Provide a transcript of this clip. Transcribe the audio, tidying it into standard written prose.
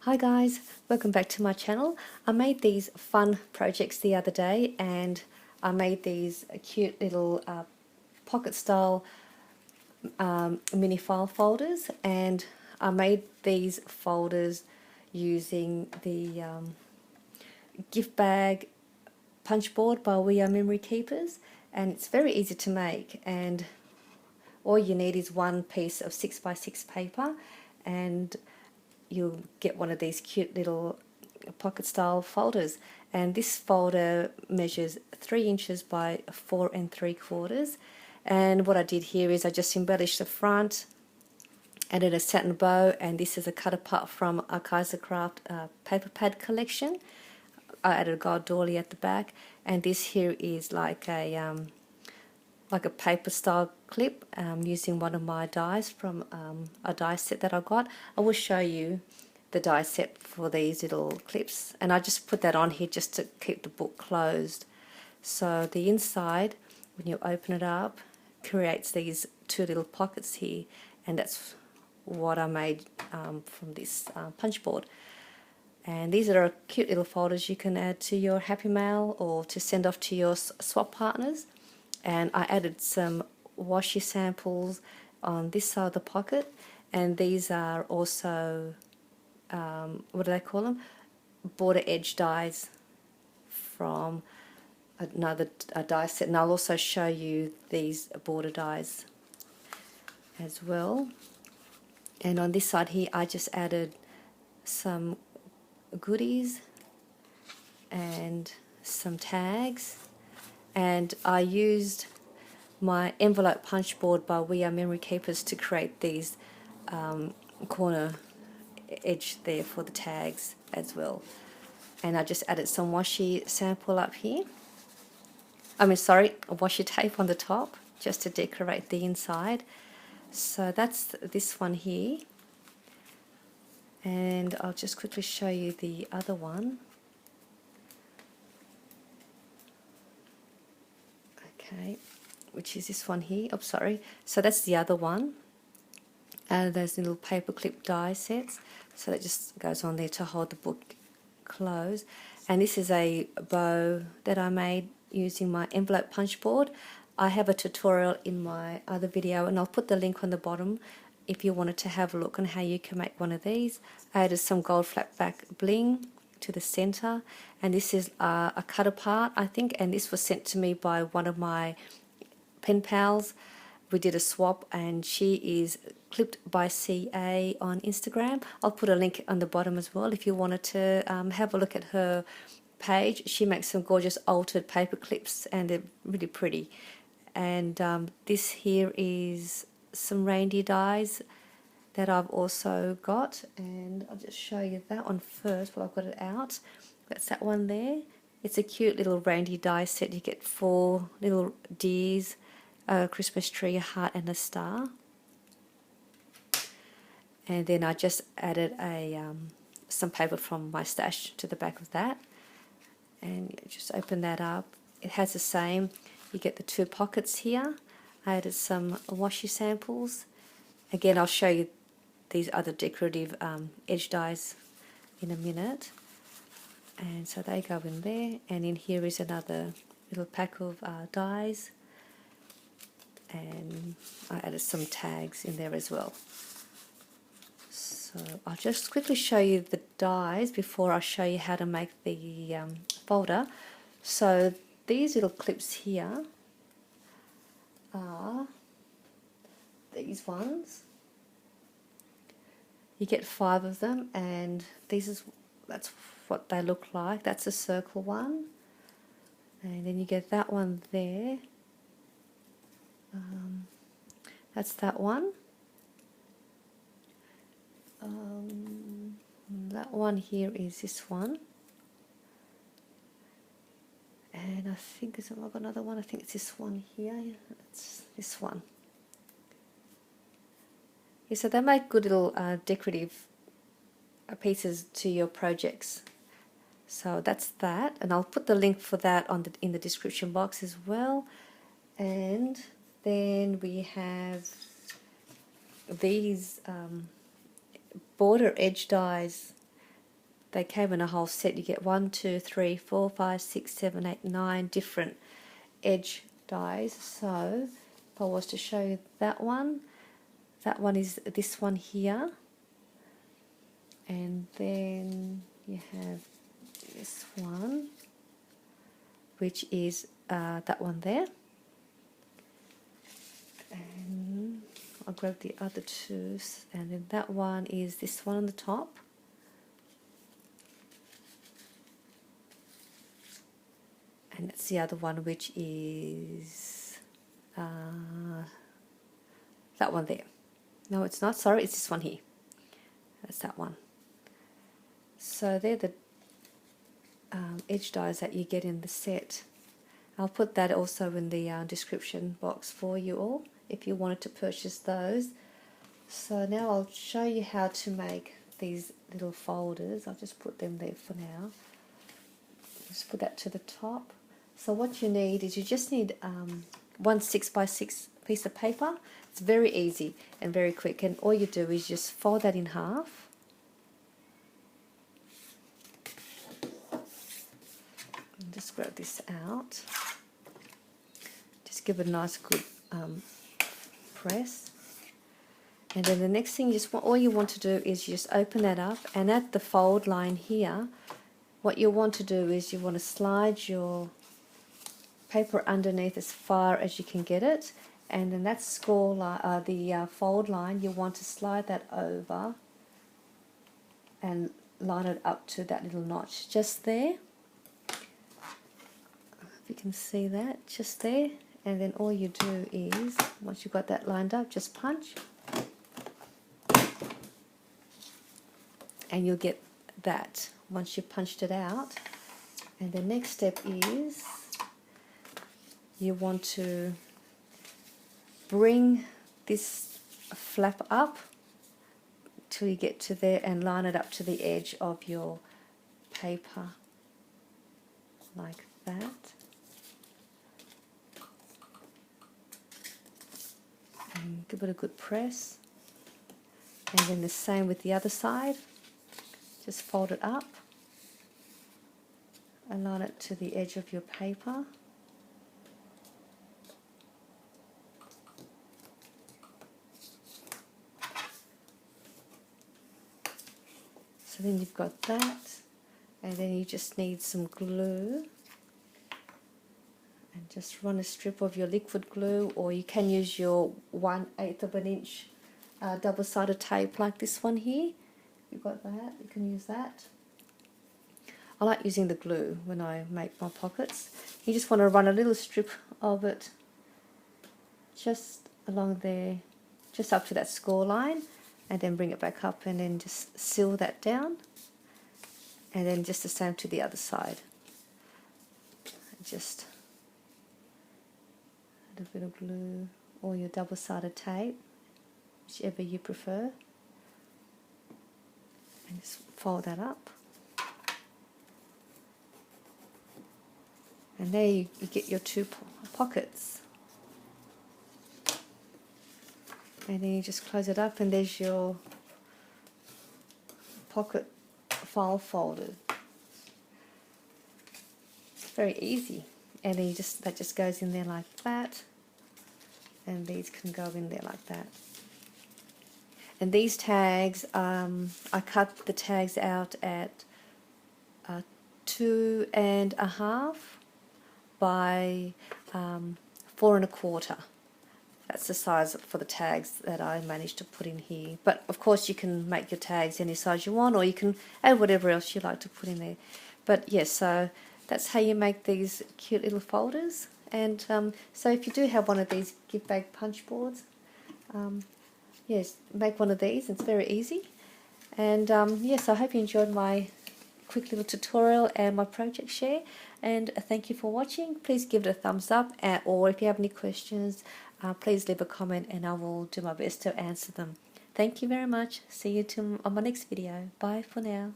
Hi guys, welcome back to my channel. I made these fun projects the other day and I made these cute little pocket style mini file folders, and I made these folders using the gift bag Punchboard by We Are Memory Keepers, and it's very easy to make, and all you need is one piece of 6x6 paper and you'll get one of these cute little pocket style folders. And this folder measures 3 inches by 4 3/4. And what I did here is I just embellished the front, added a satin bow, and this is a cut apart from a Kaisercraft paper pad collection. I added a gold dolly at the back, and this here is like a paper style clip using one of my dies from a die set that I got. I will show you the die set for these little clips, and I just put that on here just to keep the book closed. So the inside, when you open it up, creates these 2 little pockets here, and that's what I made from this punch board. And these are cute little folders you can add to your Happy Mail or to send off to your swap partners. And I added some washi samples on this side of the pocket, and these are also what do they call them? Border edge dies from another die set, and I'll also show you these border dies as well. And on this side here I just added some goodies and some tags, and I used my envelope punch board by We Are Memory Keepers to create these corner edge there for the tags as well. And I just added some washi sample up here. A washi tape on the top just to decorate the inside. So that's this one here. And I'll just quickly show you the other one. Okay, which is this one here. Oh, sorry. So that's the other one. Those little paper clip die sets. So that just goes on there to hold the book closed. And this is a bow that I made using my envelope punch board. I have a tutorial in my other video, and I'll put the link on the bottom if you wanted to have a look on how you can make one of these. I added some gold flat back bling to the center, and this is a cut apart, I think, and this was sent to me by one of my pen pals. We did a swap, and she is clipped by CA on Instagram. I'll put a link on the bottom as well if you wanted to have a look at her page. She makes some gorgeous altered paper clips, and they're really pretty. And this here is some reindeer dies that I've also got, and I'll just show you that one first while I've got it out. That's that one there. It's a cute little reindeer die set. You get 4 little deers, a Christmas tree, a heart and a star. And then I just added some paper from my stash to the back of that, and you just open that up. It has the same, you get the 2 pockets here. I added some washi samples. Again, I'll show you these other decorative edge dies in a minute. And so they go in there, and in here is another little pack of dies, and I added some tags in there as well. So I'll just quickly show you the dies before I show you how to make the folder. So these little clips here are these ones. You get 5 of them, and that's what they look like. That's a circle one, and then you get that one there. That's that one. That one here is this one, and I think I've got another one. I think it's this one here. It's this one. Yeah, so they make good little decorative pieces to your projects. So that's that, and I'll put the link for that in the description box as well. And then we have these border edge dies they came in a whole set. You get 1, 2, 3, 4, 5, 6, 7, 8, 9 different edge dies. So if I was to show you that one is this one here, and then you have this one, which is that one there, and I'll grab the other two, and then that one is this one on the top, and that's the other one, which is that one there. No, it's not, sorry, it's this one here. That's that one. So they're the edge dies that you get in the set. I'll put that also in the description box for you all if you wanted to purchase those. So now I'll show you how to make these little folders. I'll just put them there for now. Just put that to the top. So what you need is you just need one 6x6 piece of paper. It's very easy and very quick, and all you do is just fold that in half. And just grab this out. Just give it a nice good press. And then the next thing, all you want to do is you just open that up, and at the fold line here, what you want to do is you want to slide your paper underneath as far as you can get it, and then that score line, the fold line, you want to slide that over and line it up to that little notch just there. If you can see that, just there. And then all you do is, once you've got that lined up, just punch, and you'll get that once you've punched it out. And the next step is you want to bring this flap up till you get to there and line it up to the edge of your paper like that. And give it a good press. And then the same with the other side. Just fold it up and line it to the edge of your paper. So then you've got that, and then you just need some glue, and just run a strip of your liquid glue, or you can use your 1/8 of an inch double-sided tape like this one here. You've got that, you can use that. I like using the glue when I make my pockets. You just want to run a little strip of it just along there, just up to that score line, and then bring it back up, and then just seal that down, and then just the same to the other side. Just a little bit of glue or your double-sided tape, whichever you prefer, and just fold that up, and there you get your two pockets. And then you just close it up, and there's your pocket file folder. It's very easy. And then that just goes in there like that, and these can go in there like that. And these tags, I cut the tags out at 2.5 by 4.25. That's the size for the tags that I managed to put in here. But of course you can make your tags any size you want, or you can add whatever else you like to put in there. But yes, so that's how you make these cute little folders. And so if you do have one of these gift bag punch boards, yes, make one of these. It's very easy. And yes, I hope you enjoyed my quick little tutorial and my project share. And thank you for watching. Please give it a thumbs up, or if you have any questions, please leave a comment, and I will do my best to answer them. Thank you very much. See you on my next video. Bye for now.